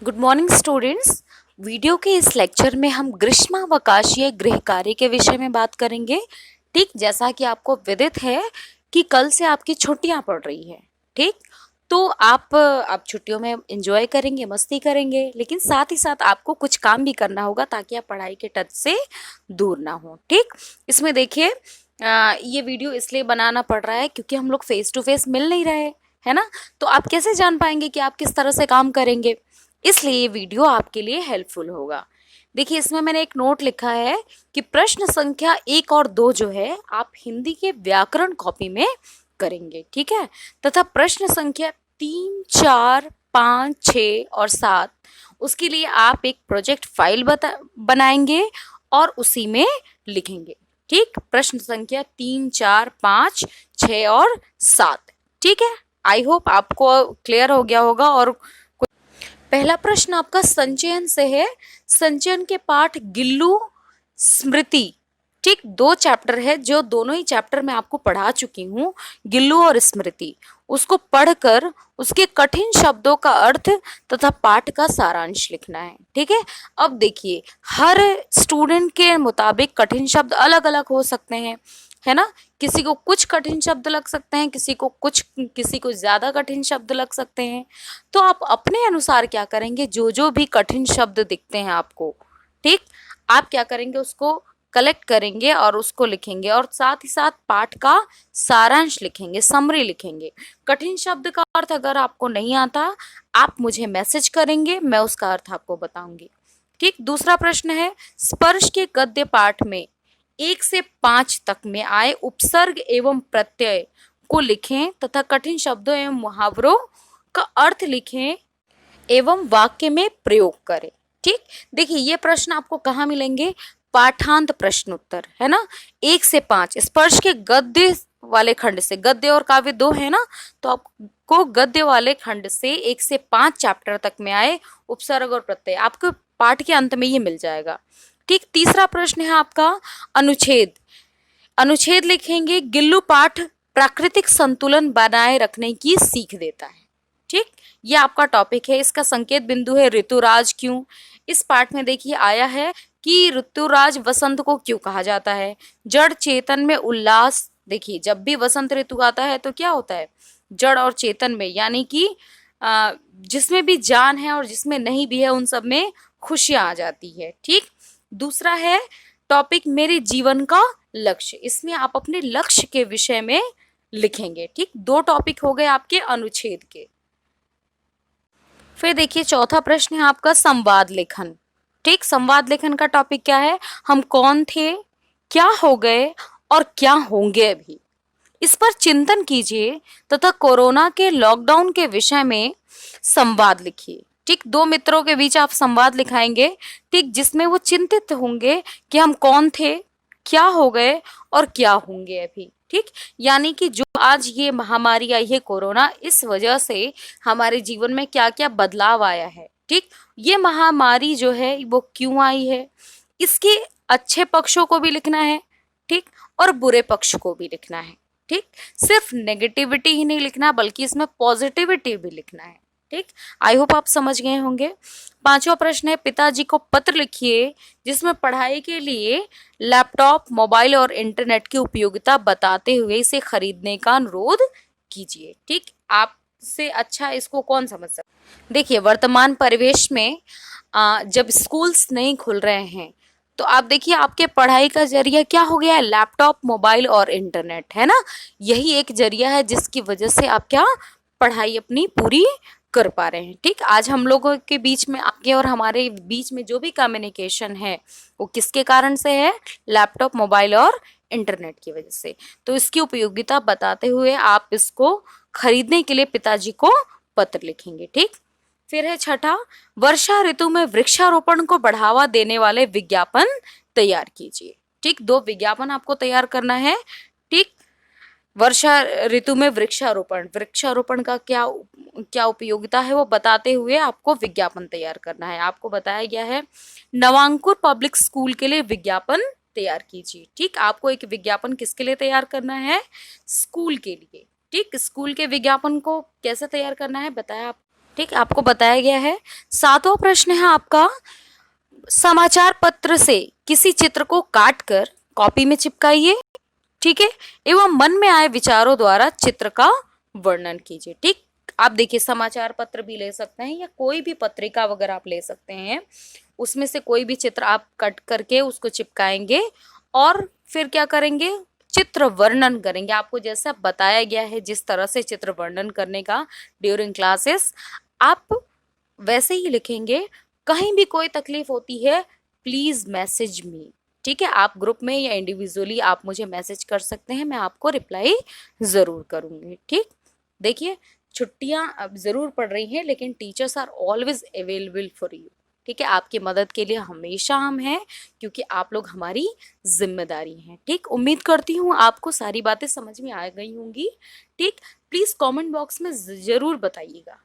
Good morning students. Video के इस lecture में हम ग्रीष्मावकाशीय गृह कार्य के विषय में बात करेंगे। ठीक, जैसा कि आपको विदित है कि कल से आपकी छुट्टियां पड़ रही है। ठीक, तो आप छुट्टियों में एंजॉय करेंगे, मस्ती करेंगे, लेकिन साथ ही साथ आपको कुछ काम भी करना होगा ताकि आप पढ़ाई के टच से दूर ना हो। ठीक, इसमें देखिए ये वीडियो इसलिए बनाना पड़ रहा है क्योंकि हम लोग फेस टू फेस मिल नहीं रहे, है ना। तो आप कैसे जान पाएंगे कि आप किस तरह से काम करेंगे, इसलिए ये वीडियो आपके लिए हेल्पफुल होगा। देखिए, इसमें मैंने एक नोट लिखा है कि प्रश्न संख्या 1 और 2 जो है आप हिंदी के व्याकरण कॉपी में करेंगे, ठीक है। तथा प्रश्न संख्या 3, 4, 5, 6 और 7 उसके लिए आप एक प्रोजेक्ट फाइल बनाएंगे और उसी में लिखेंगे। ठीक, प्रश्न संख्या 3, 4, 5, 6 और 7। ठीक है, आई होप आपको क्लियर हो गया होगा। और पहला प्रश्न आपका संचयन से है। संचयन के पाठ गिल्लू, स्मृति। ठीक, 2 चैप्टर है जो दोनों ही चैप्टर मैं आपको पढ़ा चुकी हूँ, गिल्लू और स्मृति। उसको पढ़कर उसके कठिन शब्दों का अर्थ तथा पाठ का सारांश लिखना है। ठीक है, अब देखिए हर स्टूडेंट के मुताबिक कठिन शब्द अलग अलग हो सकते हैं, है ना। किसी को कुछ कठिन शब्द लग सकते हैं, किसी को ज्यादा कठिन शब्द लग सकते हैं। तो आप अपने अनुसार क्या करेंगे, जो जो भी कठिन शब्द दिखते हैं आपको, ठीक, आप क्या करेंगे, उसको कलेक्ट करेंगे और उसको लिखेंगे, और साथ ही साथ पाठ का सारांश लिखेंगे, समरी लिखेंगे। कठिन शब्द का अर्थ अगर आपको नहीं आता, आप मुझे मैसेज करेंगे, मैं उसका अर्थ आपको बताऊंगी। ठीक, दूसरा प्रश्न है, स्पर्श के गद्य पाठ में 1 से 5 तक में आए उपसर्ग एवं प्रत्यय को लिखें तथा कठिन शब्दों एवं मुहावरों का अर्थ लिखें एवं वाक्य में प्रयोग करें। ठीक, देखिए ये प्रश्न आपको कहाँ मिलेंगे, पाठांत प्रश्न उत्तर, है ना। 1 से 5 स्पर्श के गद्य वाले खंड से, गद्य और काव्य 2 है ना, तो आपको गद्य वाले खंड से 1 से 5 चैप्टर तक में आए उपसर्ग और प्रत्यय आपको पाठ के अंत में ये मिल जाएगा। ठीक, तीसरा प्रश्न है आपका अनुच्छेद। अनुच्छेद लिखेंगे, गिल्लू पाठ प्राकृतिक संतुलन बनाए रखने की सीख देता है। ठीक, ये आपका टॉपिक है। इसका संकेत बिंदु है ऋतुराज क्यों। इस पाठ में देखिए आया है कि ऋतुराज वसंत को क्यों कहा जाता है। जड़ चेतन में उल्लास। देखिए जब भी वसंत ऋतु आता है तो क्या होता है, जड़ और चेतन में, यानी कि जिसमें भी जान है और जिसमें नहीं भी है, उन सब में खुशियां आ जाती है। ठीक, दूसरा है टॉपिक मेरे जीवन का लक्ष्य। इसमें आप अपने लक्ष्य के विषय में लिखेंगे। ठीक, 2 टॉपिक हो गए आपके अनुच्छेद के। फिर देखिए चौथा प्रश्न है आपका संवाद लेखन। ठीक, संवाद लेखन का टॉपिक क्या है, हम कौन थे, क्या हो गए और क्या होंगे अभी, इस पर चिंतन कीजिए तथा कोरोना के लॉकडाउन के विषय में संवाद लिखिए। ठीक, 2 मित्रों के बीच आप संवाद लिखाएंगे, ठीक, जिसमें वो चिंतित होंगे कि हम कौन थे, क्या हो गए और क्या होंगे अभी। ठीक, यानी कि जो आज ये महामारी आई है कोरोना, इस वजह से हमारे जीवन में क्या क्या बदलाव आया है। ठीक, ये महामारी जो है वो क्यों आई है, इसके अच्छे पक्षों को भी लिखना है, ठीक, और बुरे पक्ष को भी लिखना है। ठीक, सिर्फ नेगेटिविटी ही नहीं लिखना बल्कि इसमें पॉजिटिविटी भी लिखना है। ठीक, आई होप आप समझ गए होंगे। पांचवा प्रश्न है, पिताजी को पत्र लिखिए जिसमें पढ़ाई के लिए लैपटॉप, मोबाइल और इंटरनेट की उपयोगिता बताते हुए इसे खरीदने का अनुरोध कीजिए। ठीक, आपसे अच्छा इसको कौन समझ सकता। देखिए वर्तमान परिवेश में जब स्कूल्स नहीं खुल रहे हैं तो आप देखिए आपके पढ़ाई का जरिया क्या हो गया है, लैपटॉप, मोबाइल और इंटरनेट, है ना। यही एक जरिया है जिसकी वजह से आप क्या पढ़ाई अपनी पूरी कर पा रहे हैं। ठीक, आज हम लोगों के बीच में, आपके और हमारे बीच में जो भी कम्युनिकेशन है वो किसके कारण से है, लैपटॉप, मोबाइल और इंटरनेट की वजह से। तो इसकी उपयोगिता बताते हुए आप इसको खरीदने के लिए पिताजी को पत्र लिखेंगे। ठीक, फिर है छठा, वर्षा ऋतु में वृक्षारोपण को बढ़ावा देने वाले विज्ञापन तैयार कीजिए। ठीक, 2 विज्ञापन आपको तैयार करना है। ठीक, वर्षा ऋतु में वृक्षारोपण, वृक्षारोपण का क्या क्या उपयोगिता है वो बताते हुए आपको विज्ञापन तैयार करना है। आपको बताया गया है नवांकुर पब्लिक स्कूल के लिए विज्ञापन तैयार कीजिए। ठीक, आपको एक विज्ञापन किसके लिए तैयार करना है, स्कूल के लिए। ठीक, स्कूल के विज्ञापन को कैसे तैयार करना है बताया आप। ठीक, आपको बताया गया है। 7वां प्रश्न है आपका, समाचार पत्र से किसी चित्र को काटकर कॉपी में चिपकाइए, ठीक है, एवं मन में आए विचारों द्वारा चित्र का वर्णन कीजिए। ठीक, आप देखिए समाचार पत्र भी ले सकते हैं या कोई भी पत्रिका वगैरह आप ले सकते हैं, उसमें से कोई भी चित्र आप कट करके उसको चिपकाएंगे और फिर क्या करेंगे, चित्र वर्णन करेंगे। आपको जैसा बताया गया है जिस तरह से चित्र वर्णन करने का ड्यूरिंग क्लासेस, आप वैसे ही लिखेंगे। कहीं भी कोई तकलीफ होती है प्लीज मैसेज मी, ठीक है, आप ग्रुप में या इंडिविजुअली आप मुझे मैसेज कर सकते हैं, मैं आपको रिप्लाई जरूर करूंगी। ठीक, देखिए छुट्टियां अब जरूर पड़ रही हैं लेकिन teachers are always available for you. ठीक है, आपकी मदद के लिए हमेशा हम हैं क्योंकि आप लोग हमारी जिम्मेदारी हैं। ठीक, उम्मीद करती हूँ आपको सारी बातें समझ में आ गई होंगी। ठीक, प्लीज कमेंट बॉक्स में जरूर बताइएगा।